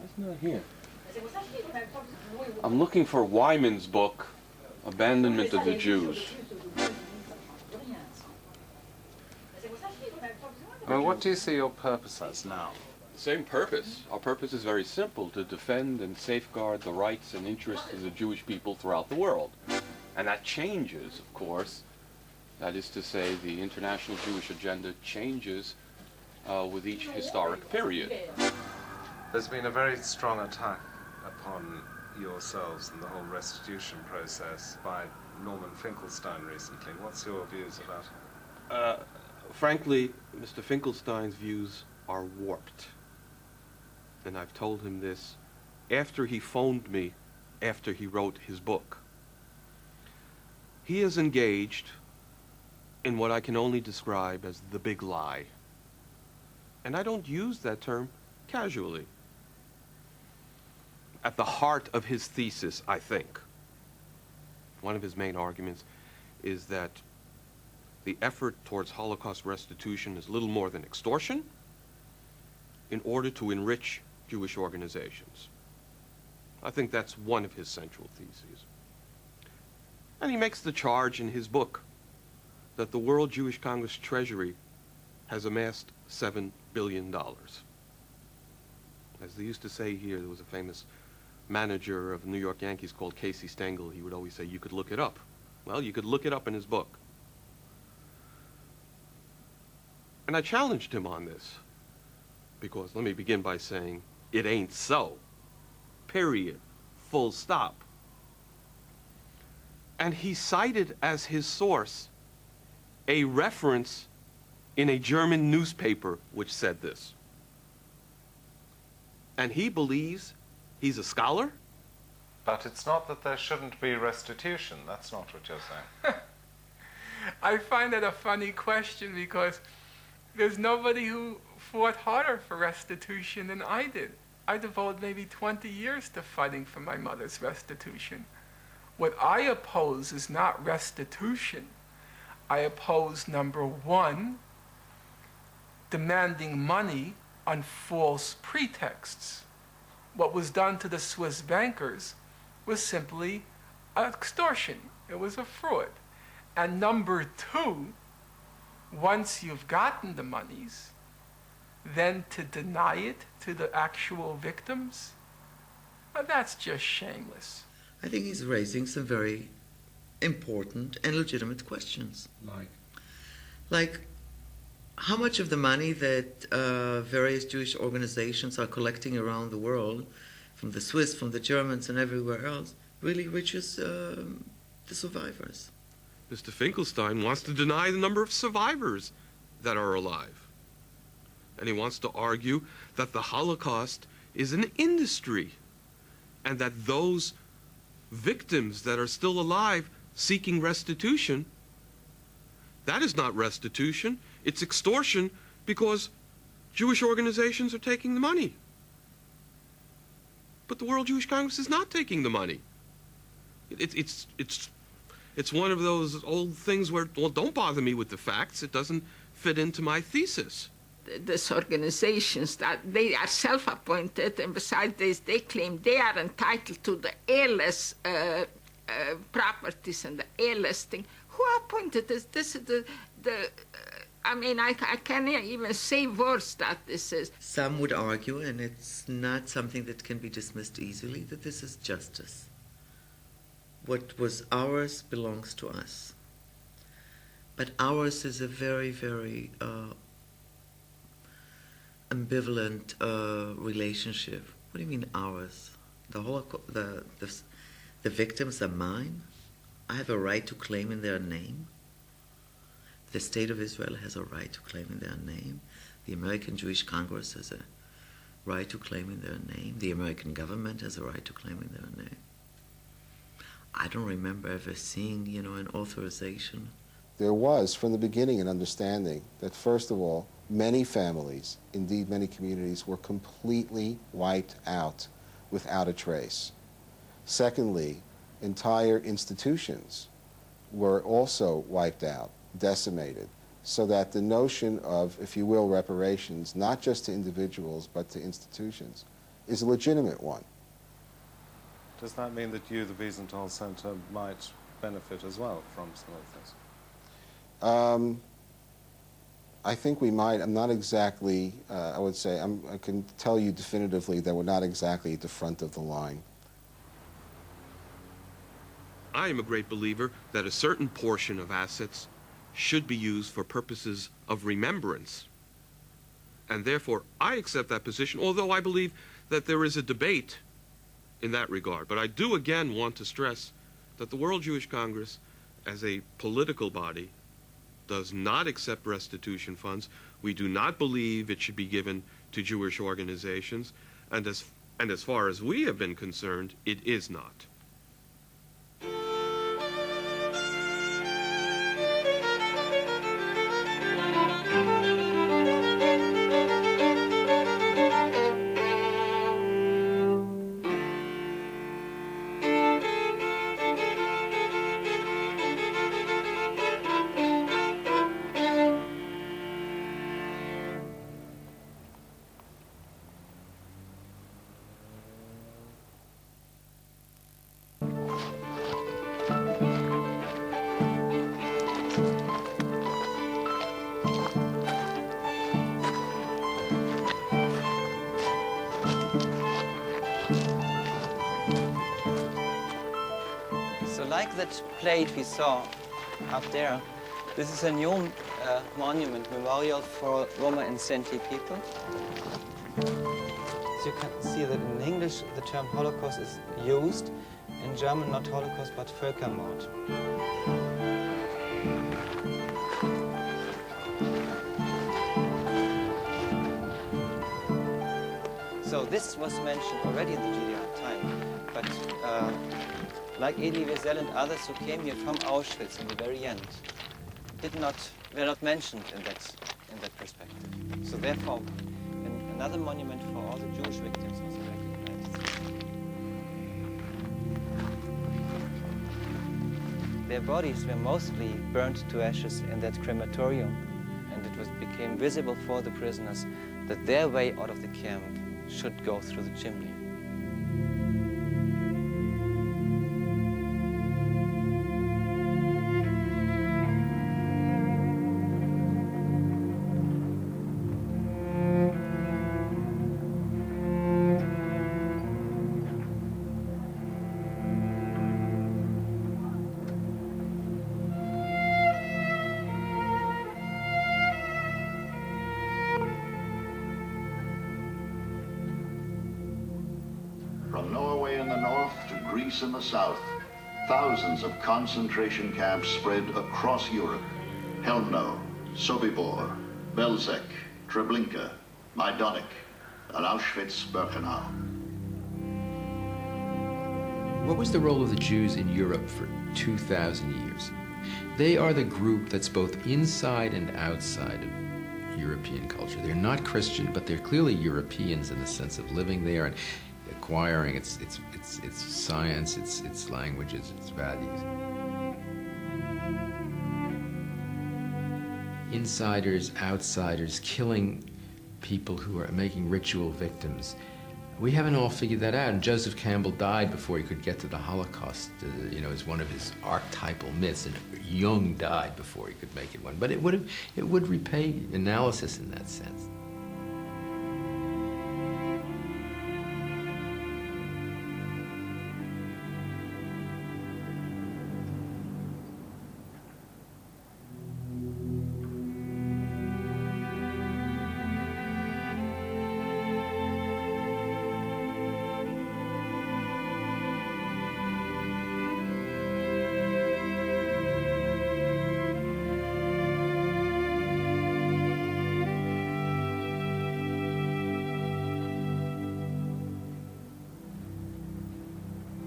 It's not here. I'm looking for Wyman's book, Abandonment of the Jews. Well, what do you see your purpose as now? Same purpose. Our purpose is very simple, to defend and safeguard the rights and interests of the Jewish people throughout the world. And that changes, of course. That is to say, the international Jewish agenda changes with each historic period. There's been a very strong attack upon yourselves and the whole restitution process by Norman Finkelstein recently. What's your views about it? Frankly, Mr. Finkelstein's views are warped. And I've told him this after he phoned me, after he wrote his book. He is engaged in what I can only describe as the big lie. And I don't use that term casually. At the heart of his thesis, I think, one of his main arguments is that the effort towards Holocaust restitution is little more than extortion in order to enrich Jewish organizations. I think that's one of his central theses. And he makes the charge in his book that the World Jewish Congress Treasury has amassed $7 billion. As they used to say here, there was a famous manager of New York Yankees called Casey Stengel. He would always say, you could look it up. Well, you could look it up in his book. And I challenged him on this, because let me begin by saying, it ain't so. Period. Full stop. And he cited as his source a reference in a German newspaper which said this. And he believes he's a scholar? But it's not that there shouldn't be restitution. That's not what you're saying. I find that a funny question because there's nobody who fought harder for restitution than I did. I devoted maybe 20 years to fighting for my mother's restitution. What I oppose is not restitution. I oppose, number one, demanding money on false pretexts. What was done to the Swiss bankers was simply extortion. It was a fraud. And number two, once you've gotten the monies, then to deny it to the actual victims, that's just shameless. I think he's raising some very important and legitimate questions. Like how much of the money that various Jewish organizations are collecting around the world, from the Swiss, from the Germans, and everywhere else, really reaches the survivors. Mr. Finkelstein wants to deny the number of survivors that are alive. And he wants to argue that the Holocaust is an industry, and that those victims that are still alive seeking restitution, that is not restitution, it's extortion, because Jewish organizations are taking the money. But the World Jewish Congress is not taking the money. It's one of those old things where, well, don't bother me with the facts, it doesn't fit into my thesis. These organizations, that they are self-appointed, and besides this, they claim they are entitled to the airless properties and the airless thing. Who appointed this? This is I mean, I can't even say words that this is. Some would argue, and it's not something that can be dismissed easily, that this is justice. What was ours belongs to us. But ours is a very, very ambivalent relationship. What do you mean ours? The Holocaust, the victims are mine. I have a right to claim in their name. The State of Israel has a right to claim in their name. The American Jewish Congress has a right to claim in their name. The American government has a right to claim in their name. I don't remember ever seeing, an authorization. There was, from the beginning, an understanding that, first of all, many families, indeed many communities, were completely wiped out without a trace. Secondly, entire institutions were also wiped out, decimated, so that the notion of, if you will, reparations, not just to individuals but to institutions, is a legitimate one. Does that mean that you, the Wiesenthal Center, might benefit as well from some of this? I think we might. I'm not exactly, I would say, I can tell you definitively that we're not exactly at the front of the line. I am a great believer that a certain portion of assets should be used for purposes of remembrance. And therefore, I accept that position, although I believe that there is a debate in that regard. But I do again want to stress that the World Jewish Congress, as a political body, does not accept restitution funds. We do not believe it should be given to Jewish organizations. And as far as we have been concerned, it is not. So like that plate we saw up there, this is a new monument, memorial for Roma and Sinti people. So you can see that in English the term Holocaust is used, in German not Holocaust but Völkermord. So this was mentioned already in the GDR time, but like Elie Wiesel and others who came here from Auschwitz in the very end, were not mentioned in that perspective. So therefore, another monument for all the Jewish victims was recognized. Their bodies were mostly burned to ashes in that crematorium, and it became visible for the prisoners that their way out of the camp should go through the chimney. From Norway in the north to Greece in the south, thousands of concentration camps spread across Europe. Helmno, Sobibor, Belzec, Treblinka, Majdanek, and Auschwitz-Birkenau. What was the role of the Jews in Europe for 2,000 years? They are the group that's both inside and outside of European culture. They're not Christian, but they're clearly Europeans in the sense of living there and acquiring its science, its languages, its values. Insiders, outsiders, killing people who are making ritual victims. We haven't all figured that out, and Joseph Campbell died before he could get to the Holocaust, is one of his archetypal myths, and Jung died before he could make it one. But it would repay analysis in that sense.